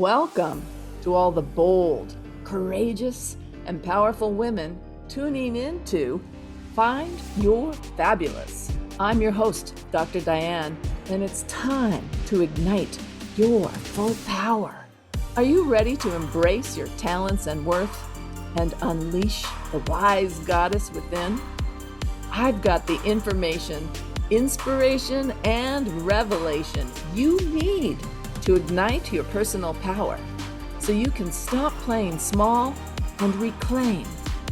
Welcome to all the bold, courageous, and powerful women tuning in to Find Your Fabulous. I'm your host, Dr. Diane, and it's time to ignite your full power. Are you ready to embrace your talents and worth and unleash the wise goddess within? I've got the information, inspiration, and revelation you need to ignite your personal power so you can stop playing small and reclaim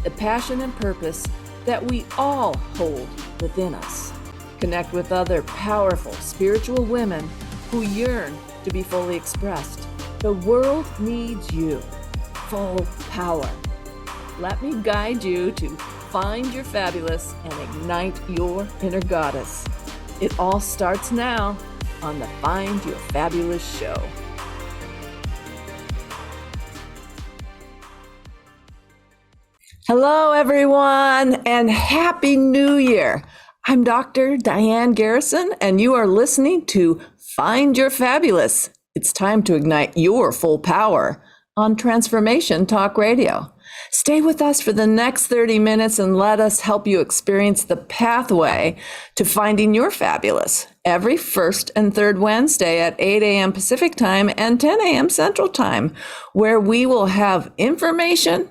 the passion and purpose that we all hold within us. Connect with other powerful spiritual women who yearn to be fully expressed. The world needs you. Full power. Let me guide you to find your fabulous and ignite your inner goddess. It all starts now on the Find Your Fabulous show. Hello, everyone, and Happy New Year. I'm Dr. Diane Garrison, and you are listening to Find Your Fabulous. It's time to ignite your full power on Transformation Talk Radio. Stay with us for the next 30 minutes and let us help you experience the pathway to finding your fabulous every first and third Wednesday at 8 a.m. Pacific Time and 10 a.m. Central Time, where we will have information,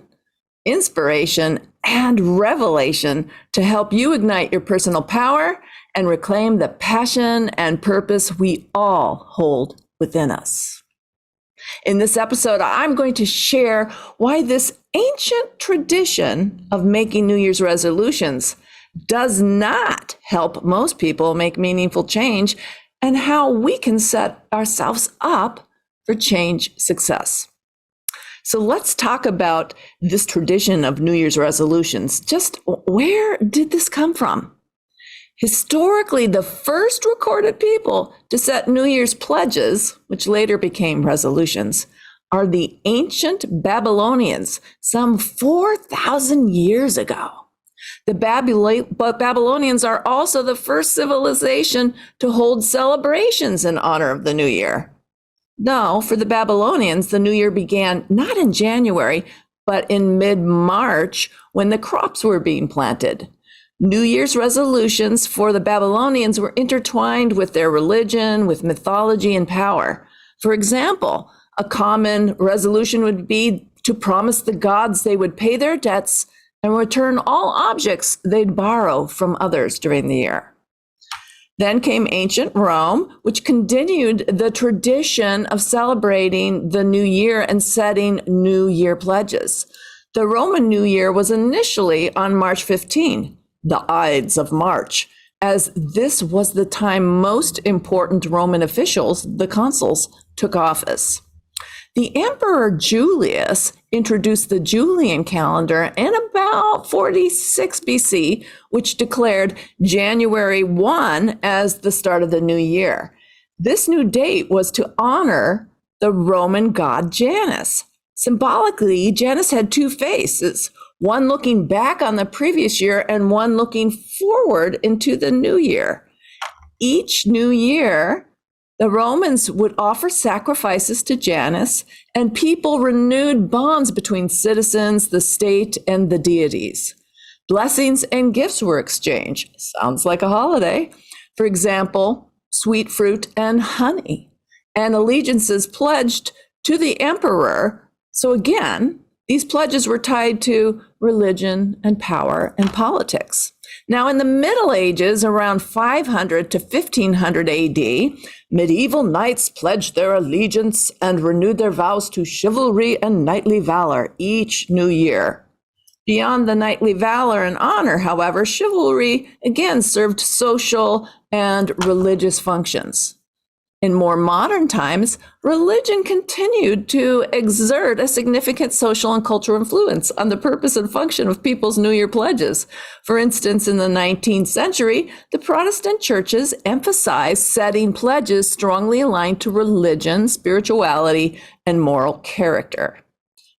inspiration, and revelation to help you ignite your personal power and reclaim the passion and purpose we all hold within us. In this episode, I'm going to share why this ancient tradition of making New Year's resolutions does not help most people make meaningful change and how we can set ourselves up for change success. So let's talk about this tradition of New Year's resolutions. Just where did this come from? Historically, the first recorded people to set New Year's pledges, which later became resolutions, are the ancient Babylonians, some 4,000 years ago. The Babylonians are also the first civilization to hold celebrations in honor of the New Year. Now, for the Babylonians, the New Year began not in January, but in mid-March when the crops were being planted. New Year's resolutions for the Babylonians were intertwined with their religion, with mythology and power. For example, a common resolution would be to promise the gods they would pay their debts and return all objects they'd borrow from others during the year. Then came ancient Rome, which continued the tradition of celebrating the new year and setting New Year pledges. The Roman New Year was initially on March 15. The Ides of March, as this was the time most important Roman officials, the consuls, took office. The Emperor Julius introduced the Julian calendar in about 46 BC, which declared January 1 as the start of the new year. This new date was to honor the Roman god Janus. Symbolically, Janus had two faces, one looking back on the previous year and one looking forward into the new year. Each new year, the Romans would offer sacrifices to Janus, and people renewed bonds between citizens, the state, and the deities. Blessings and gifts were exchanged. Sounds like a holiday. For example, sweet fruit and honey, and allegiances pledged to the emperor. So again, these pledges were tied to religion and power and politics. Now, in the Middle Ages, around 500 to 1500 AD, medieval knights pledged their allegiance and renewed their vows to chivalry and knightly valor each new year. Beyond the knightly valor and honor, however, chivalry again served social and religious functions. In more modern times, religion continued to exert a significant social and cultural influence on the purpose and function of people's New Year pledges. For instance, in the 19th century, the Protestant churches emphasized setting pledges strongly aligned to religion, spirituality, and moral character.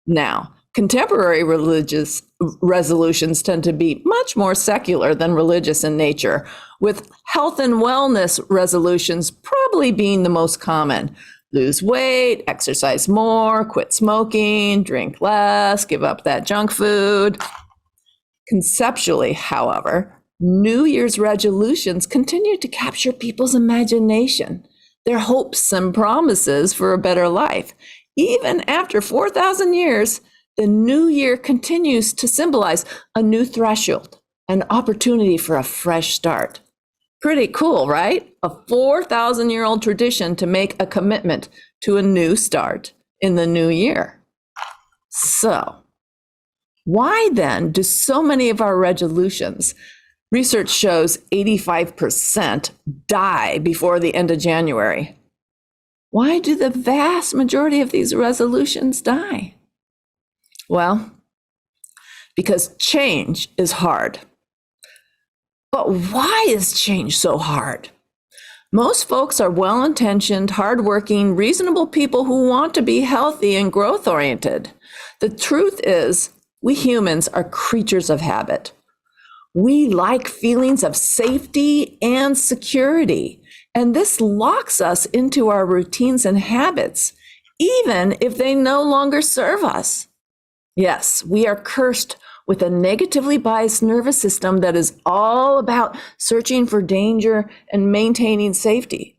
Now, contemporary religious resolutions tend to be much more secular than religious in nature, with health and wellness resolutions probably being the most common. Lose weight, exercise more, quit smoking, drink less, give up that junk food. Conceptually, however, New Year's resolutions continue to capture people's imagination, their hopes and promises for a better life. Even after 4,000 years, the new year continues to symbolize a new threshold, an opportunity for a fresh start. Pretty cool, right? A 4,000-year-old tradition to make a commitment to a new start in the new year. So, why then do so many of our resolutions, research shows 85%, die before the end of January? Why do the vast majority of these resolutions die? Well, because change is hard. But why is change so hard? Most folks are well-intentioned, hardworking, reasonable people who want to be healthy and growth-oriented. The truth is, we humans are creatures of habit. We like feelings of safety and security, and this locks us into our routines and habits, even if they no longer serve us. Yes, we are cursed with a negatively biased nervous system that is all about searching for danger and maintaining safety.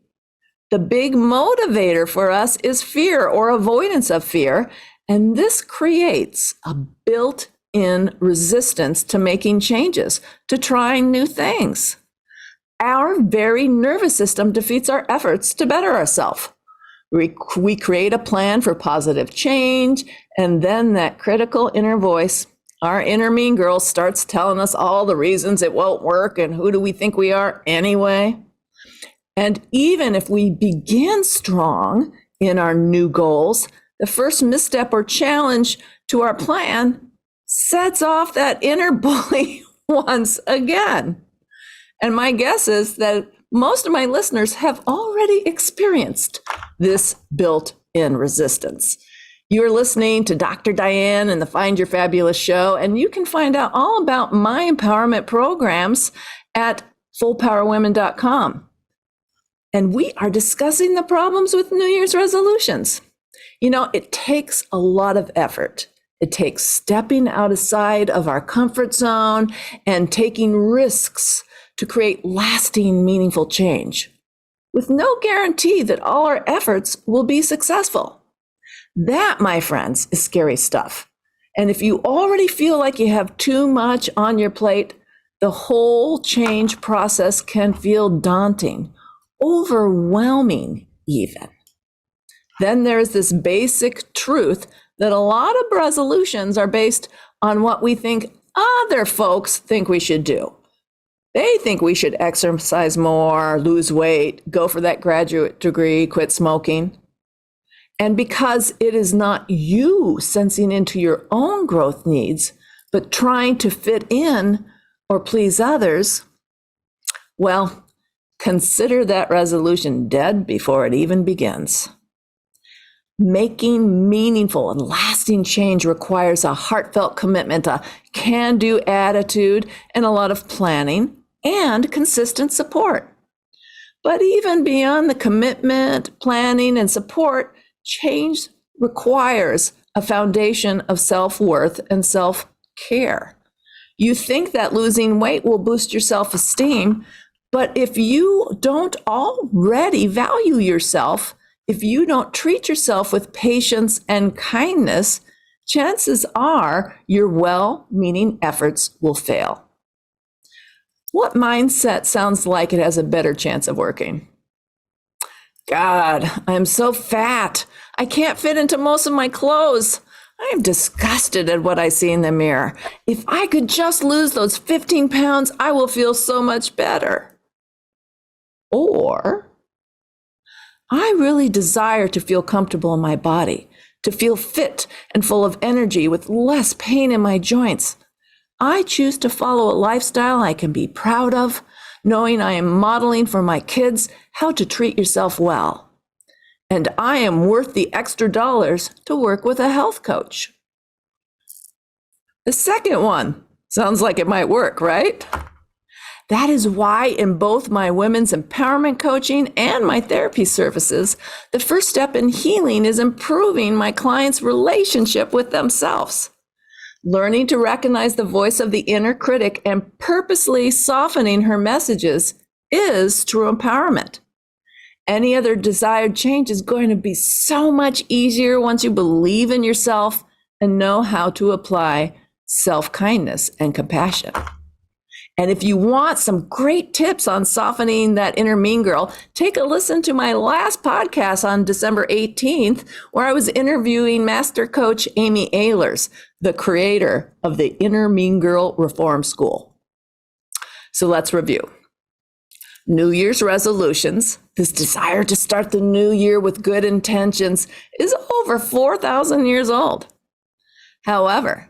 The big motivator for us is fear or avoidance of fear, and this creates a built-in resistance to making changes, to trying new things. Our very nervous system defeats our efforts to better ourselves. We create a plan for positive change, and then that critical inner voice, our inner mean girl, starts telling us all the reasons it won't work and who do we think we are anyway. And even if we begin strong in our new goals, the first misstep or challenge to our plan sets off that inner bully once again. And my guess is that most of my listeners have already experienced this built-in resistance. You're listening to Dr. Diane and the Find Your Fabulous show, and you can find out all about my empowerment programs at fullpowerwomen.com. And we are discussing the problems with New Year's resolutions. You know, it takes a lot of effort. It takes stepping outside of our comfort zone and taking risks to create lasting, meaningful change, with no guarantee that all our efforts will be successful. That, my friends, is scary stuff. And if you already feel like you have too much on your plate, the whole change process can feel daunting, overwhelming even. Then there's this basic truth that a lot of resolutions are based on what we think other folks think we should do. They think we should exercise more, lose weight, go for that graduate degree, quit smoking. And because it is not you sensing into your own growth needs, but trying to fit in or please others, well, consider that resolution dead before it even begins. Making meaningful and lasting change requires a heartfelt commitment, a can-do attitude, and a lot of planning and consistent support. But even beyond the commitment, planning, and support, change requires a foundation of self-worth and self-care. You think that losing weight will boost your self-esteem, but if you don't already value yourself, if you don't treat yourself with patience and kindness, chances are your well-meaning efforts will fail. What mindset sounds like it has a better chance of working? God, I'm so fat. I can't fit into most of my clothes. I am disgusted at what I see in the mirror. If I could just lose those 15 pounds, I will feel so much better. Or, I really desire to feel comfortable in my body, to feel fit and full of energy with less pain in my joints. I choose to follow a lifestyle I can be proud of, knowing I am modeling for my kids how to treat yourself well. And I am worth the extra dollars to work with a health coach. The second one sounds like it might work, right? That is why in both my women's empowerment coaching and my therapy services, the first step in healing is improving my clients' relationship with themselves. Learning to recognize the voice of the inner critic and purposely softening her messages is true empowerment. Any other desired change is going to be so much easier once you believe in yourself and know how to apply self-kindness and compassion. And if you want some great tips on softening that inner mean girl, take a listen to my last podcast on December 18th, where I was interviewing Master Coach Amy Ehlers, the creator of the Inner Mean Girl Reform School. So let's review. New Year's resolutions, this desire to start the new year with good intentions, is over 4,000 years old. However,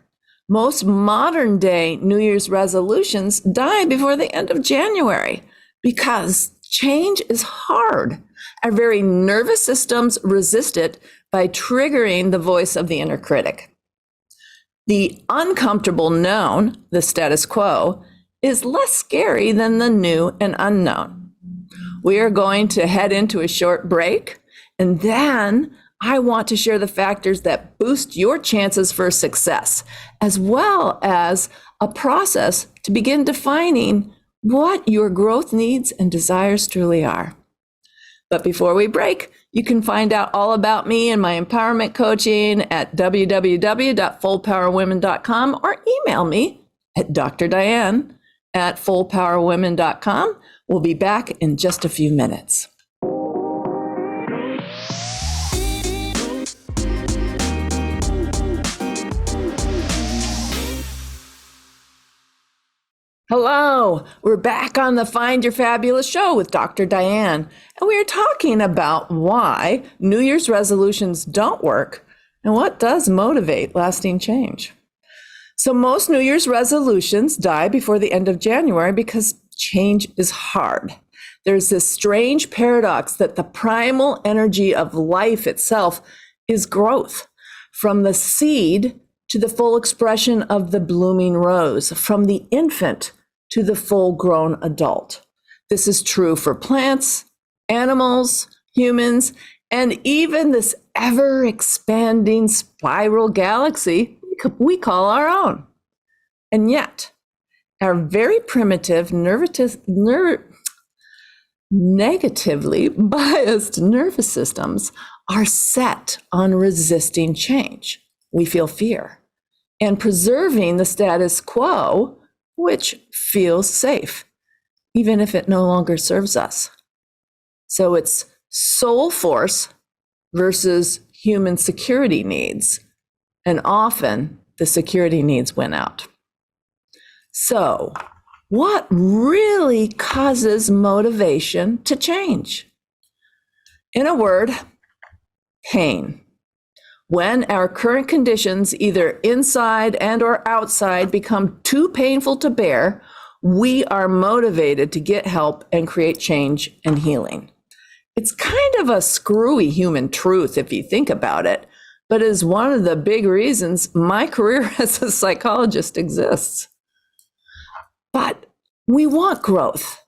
most modern day New Year's resolutions die before the end of January because change is hard. Our very nervous systems resist it by triggering the voice of the inner critic. The uncomfortable known, the status quo, is less scary than the new and unknown. We are going to head into a short break, and then I want to share the factors that boost your chances for success, as well as a process to begin defining what your growth needs and desires truly are. But before we break, you can find out all about me and my empowerment coaching at www.fullpowerwomen.com or email me at drdiane@fullpowerwomen.com. We'll be back in just a few minutes. Hello, we're back on the Find Your Fabulous show with Dr. Diane, and we are talking about why New Year's resolutions don't work and what does motivate lasting change. So most New Year's resolutions die before the end of January because change is hard. There's this strange paradox that the primal energy of life itself is growth, from the seed to the full expression of the blooming rose, from the infant to the full-grown adult. This is true for plants, animals, humans, and even this ever-expanding spiral galaxy we call our own. And yet, our very primitive, negatively biased nervous systems are set on resisting change. We feel fear and preserving the status quo, which feels safe, even if it no longer serves us. So it's soul force versus human security needs, and often the security needs win out. So what really causes motivation to change? In a word, pain. When our current conditions, either inside and or outside, become too painful to bear, we are motivated to get help and create change and healing. It's kind of a screwy human truth if you think about it, but is one of the big reasons my career as a psychologist exists. But we want growth.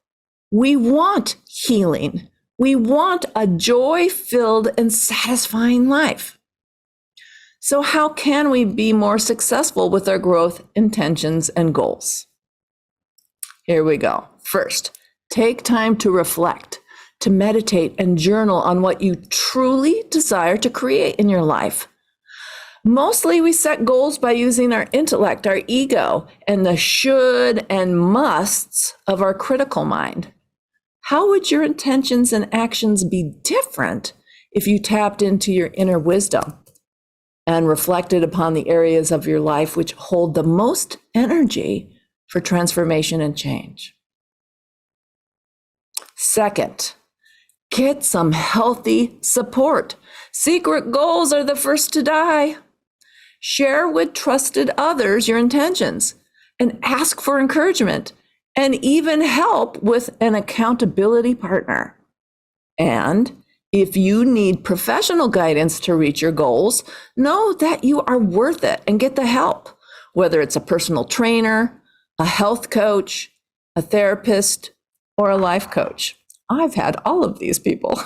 We want healing. We want a joy-filled and satisfying life. So how can we be more successful with our growth intentions and goals? Here we go. First, take time to reflect, to meditate and journal on what you truly desire to create in your life. Mostly we set goals by using our intellect, our ego, and the should and musts of our critical mind. How would your intentions and actions be different if you tapped into your inner wisdom and reflected upon the areas of your life which hold the most energy for transformation and change? Second, get some healthy support. Secret goals are the first to die. Share with trusted others your intentions and ask for encouragement and even help with an accountability partner. And if you need professional guidance to reach your goals, know that you are worth it and get the help, whether it's a personal trainer, a health coach, a therapist, or a life coach. I've had all of these people.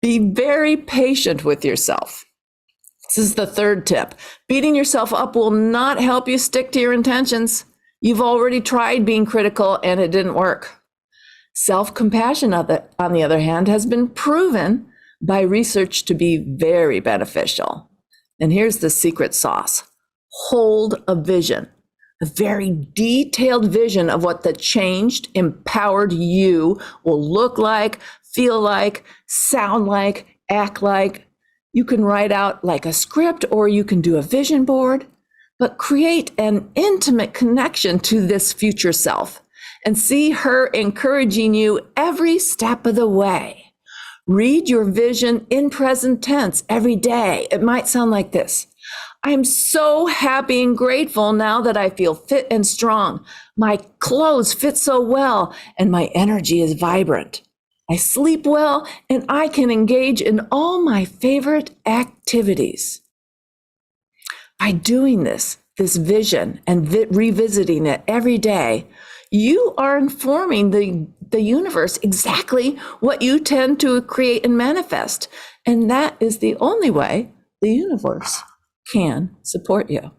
Be very patient with yourself. This is the third tip. Beating yourself up will not help you stick to your intentions. You've already tried being critical and it didn't work. Self-compassion, on the other hand, has been proven by research to be very beneficial. And here's the secret sauce. Hold a vision, a very detailed vision of what the changed, empowered you will look like, feel like, sound like, act like. You can write out like a script or you can do a vision board, but create an intimate connection to this future self and see her encouraging you every step of the way. Read your vision in present tense every day. It might sound like this. I'm so happy and grateful now that I feel fit and strong. My clothes fit so well and my energy is vibrant. I sleep well and I can engage in all my favorite activities. By doing this vision and revisiting it every day, you are informing the universe exactly what you tend to create and manifest. And that is the only way the universe can support you.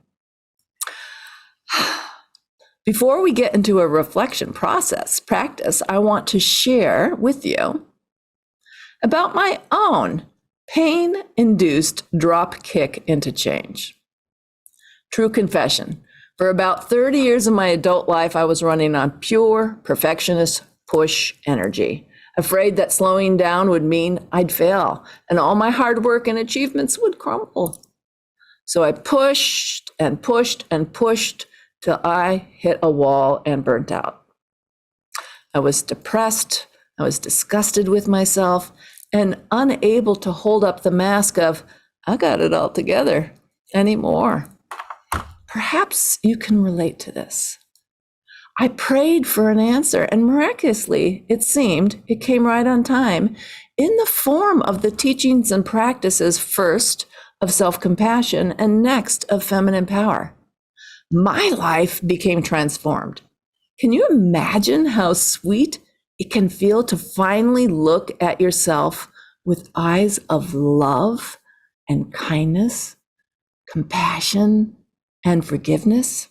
Before we get into a reflection practice, I want to share with you about my own pain-induced drop kick into change. True confession. For about 30 years of my adult life, I was running on pure perfectionist push energy, afraid that slowing down would mean I'd fail and all my hard work and achievements would crumble. So I pushed and pushed and pushed till I hit a wall and burnt out. I was depressed, I was disgusted with myself, and unable to hold up the mask of, I got it all together anymore. Perhaps you can relate to this. I prayed for an answer, and miraculously, it seemed, it came right on time, in the form of the teachings and practices, first of self-compassion and next of feminine power. My life became transformed. Can you imagine how sweet it can feel to finally look at yourself with eyes of love and kindness, compassion, and forgiveness?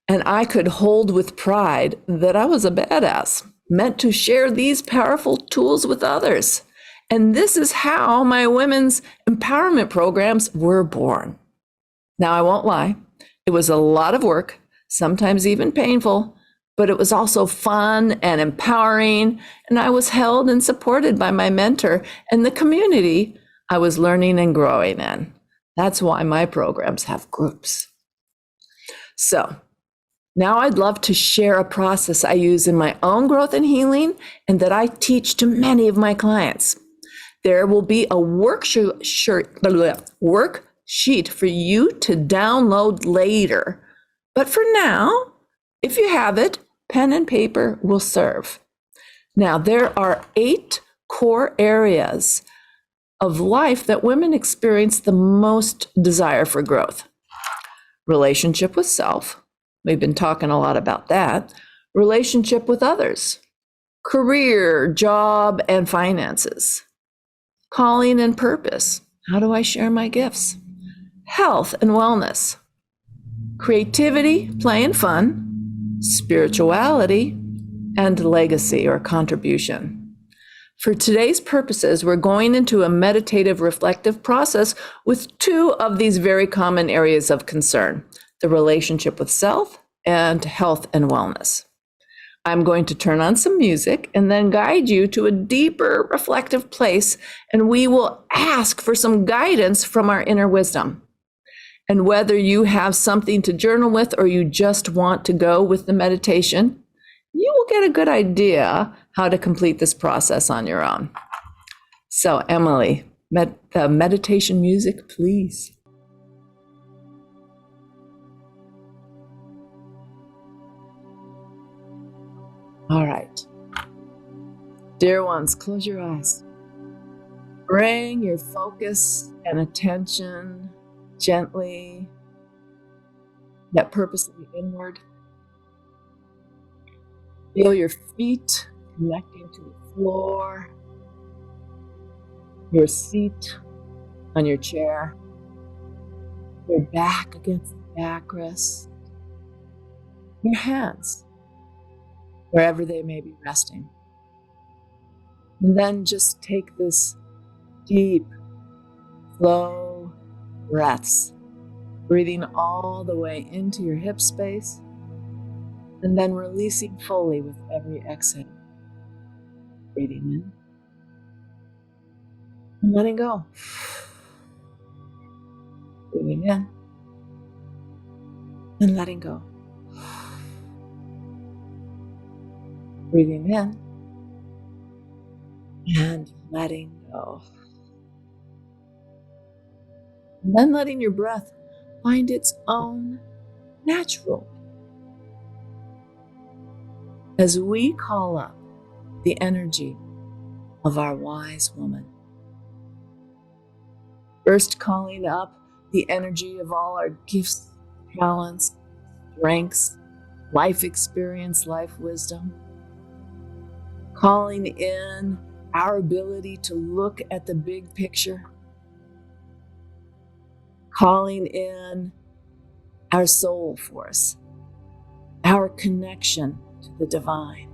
And I could hold with pride that I was a badass, meant to share these powerful tools with others. And this is how my women's empowerment programs were born. Now, I won't lie, it was a lot of work, sometimes even painful, but it was also fun and empowering, and I was held and supported by my mentor and the community I was learning and growing in. That's why my programs have groups. So, now I'd love to share a process I use in my own growth and healing and that I teach to many of my clients. There will be a worksheet for you to download later. But for now, if you have it, pen and paper will serve. Now, there are 8 core areas of life that women experience the most desire for growth. Relationship with self. We've been talking a lot about that. Relationship with others. Career, job, and finances. Calling and purpose. How do I share my gifts? Health and wellness. Creativity, play and fun. Spirituality, and legacy or contribution. For today's purposes, we're going into a meditative reflective process with 2 of these very common areas of concern, the relationship with self and health and wellness. I'm going to turn on some music and then guide you to a deeper reflective place, and we will ask for some guidance from our inner wisdom. And whether you have something to journal with or you just want to go with the meditation, you will get a good idea how to complete this process on your own. So, Emily, meditation music, please. All right. Dear ones, close your eyes. Bring your focus and attention gently Yet purposely inward. Feel your feet connecting to the floor, your seat on your chair, your back against the backrest, your hands wherever they may be resting. And then just take this deep, slow breaths, breathing all the way into your hip space, and then releasing fully with every exhale. Breathing in and letting go. Breathing in and letting go. Breathing in and letting go. And then letting your breath find its own natural. As we call up the energy of our wise woman. First calling up the energy of all our gifts, talents, strengths, life experience, life wisdom. Calling in our ability to look at the big picture. Calling in our soul force, our connection to the divine.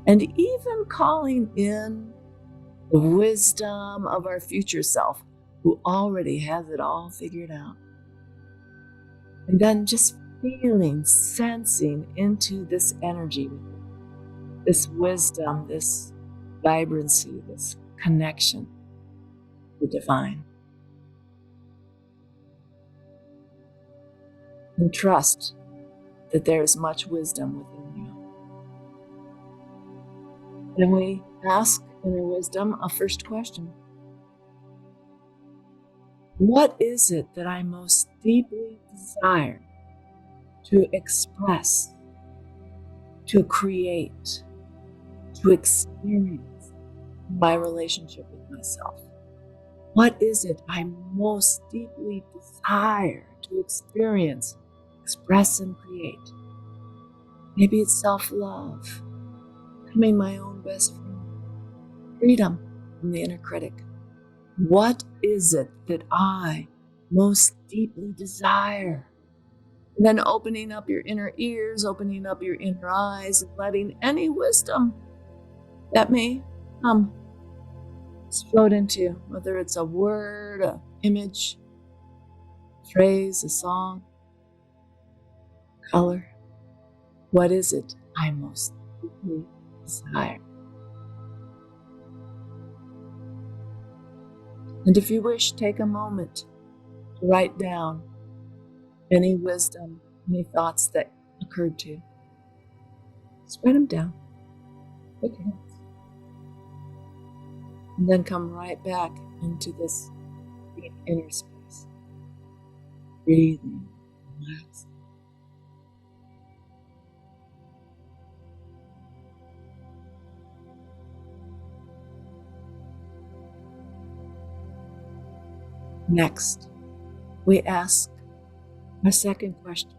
And even calling in the wisdom of our future self, who already has it all figured out. And then just feeling, sensing into this energy, this wisdom, this vibrancy, this connection to the divine. And trust that there is much wisdom within you. Then we ask in our wisdom a first question. What is it that I most deeply desire to express, to create, to experience in my relationship with myself? What is it I most deeply desire to experience, express, and create? Maybe it's self-love, becoming my own best friend, freedom from the inner critic. What is it that I most deeply desire? And then opening up your inner ears, opening up your inner eyes, and letting any wisdom that may come float into you, whether it's a word, an image, a phrase, a song, color. What is it I most deeply desire? And if you wish, take a moment to write down any wisdom, any thoughts that occurred to you. Just write them down. Quick hands. And then come right back into this deep inner space. Breathing, relaxing. Next, we ask our second question.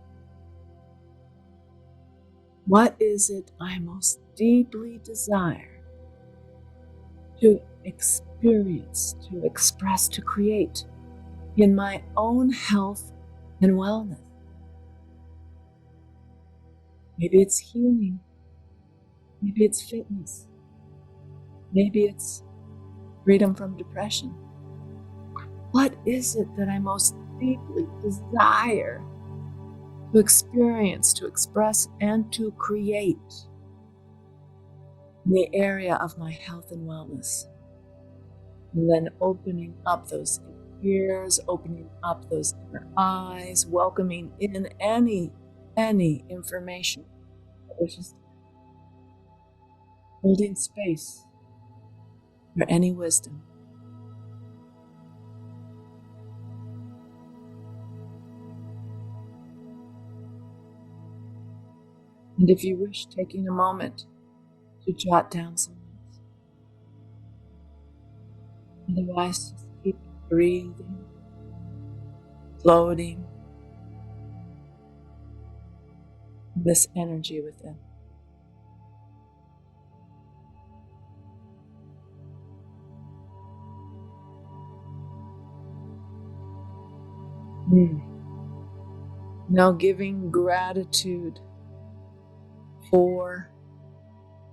What is it I most deeply desire to experience, to express, to create in my own health and wellness? Maybe it's healing. Maybe it's fitness. Maybe it's freedom from depression. What is it that I most deeply desire to experience, to express, and to create in the area of my health and wellness? And then opening up those ears, opening up those inner eyes, welcoming in any information that wishes to, holding space for any wisdom. And if you wish, taking a moment to jot down some notes. Otherwise, just keep breathing, floating, this energy within. Now giving gratitude for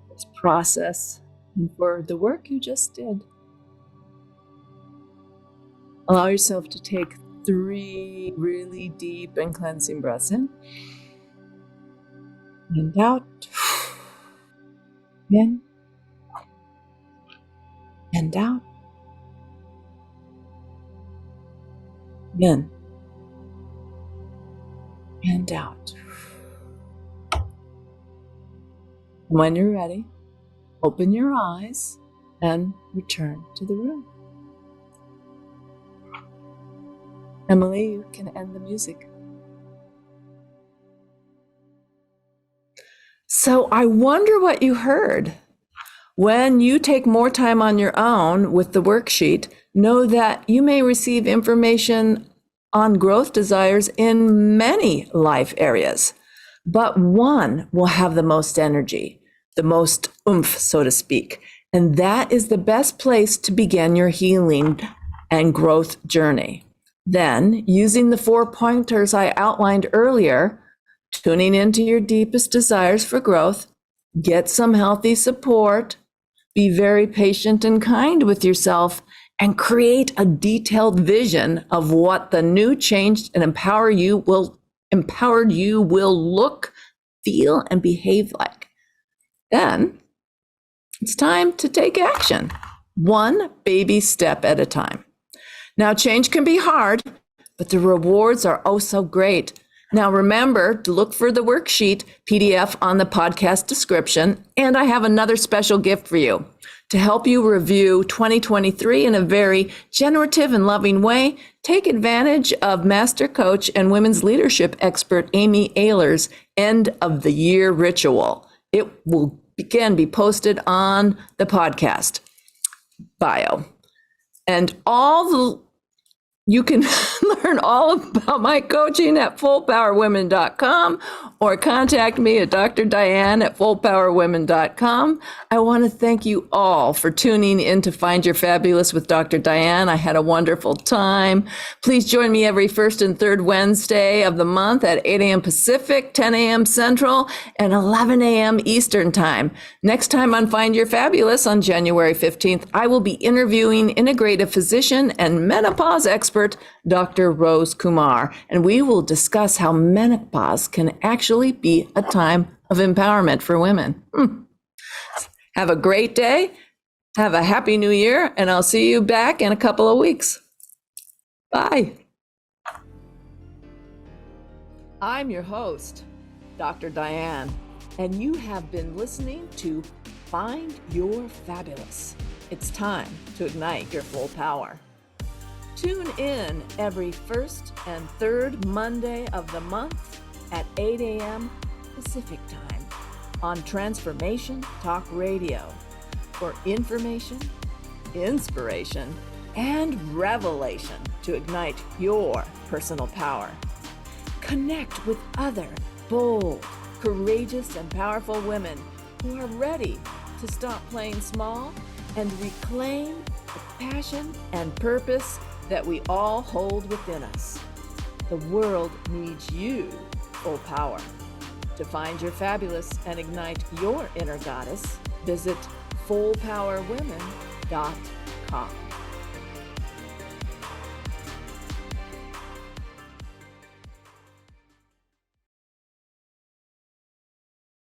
this process and for the work you just did. Allow yourself to take 3 really deep and cleansing breaths in and out. In and out. In and out. When you're ready, open your eyes and return to the room. Emily, you can end the music. So I wonder what you heard. When you take more time on your own with the worksheet, know that you may receive information on growth desires in many life areas, but one will have the most energy, the most oomph, so to speak. And that is the best place to begin your healing and growth journey. Then, using the 4 pointers I outlined earlier, tuning into your deepest desires for growth, get some healthy support, be very patient and kind with yourself, and create a detailed vision of what the new, changed, and empowered you will look, feel, and behave like. Then it's time to take action, one baby step at a time. Now, change can be hard, but the rewards are oh so great. Now, remember to look for the worksheet PDF on the podcast description, and I have another special gift for you. To help you review 2023 in a very generative and loving way, take advantage of Master Coach and Women's Leadership expert Amy Ayler's End of the Year Ritual. It will again be posted on the podcast bio. And you can learn all about my coaching at fullpowerwomen.com or contact me at Dr. Diane at fullpowerwomen.com. I want to thank you all for tuning in to Find Your Fabulous with Dr. Diane. I had a wonderful time. Please join me every first and third Wednesday of the month at 8 a.m. Pacific, 10 a.m. Central, and 11 a.m. Eastern Time. Next time on Find Your Fabulous on January 15th, I will be interviewing integrative physician and menopause expert Dr. Rose Kumar, and we will discuss how menopause can actually be a time of empowerment for women. Have a great day. Have a happy new year, and I'll see you back in a couple of weeks. Bye. I'm your host, Dr. Diane, and you have been listening to Find Your Fabulous. It's time to ignite your full power. Tune in every first and third Monday of the month at 8 a.m. Pacific Time on Transformation Talk Radio for information, inspiration, and revelation to ignite your personal power. Connect with other bold, courageous, and powerful women who are ready to stop playing small and reclaim the passion and purpose that we all hold within us. The world needs you, full power. To find your fabulous and ignite your inner goddess, visit fullpowerwomen.com.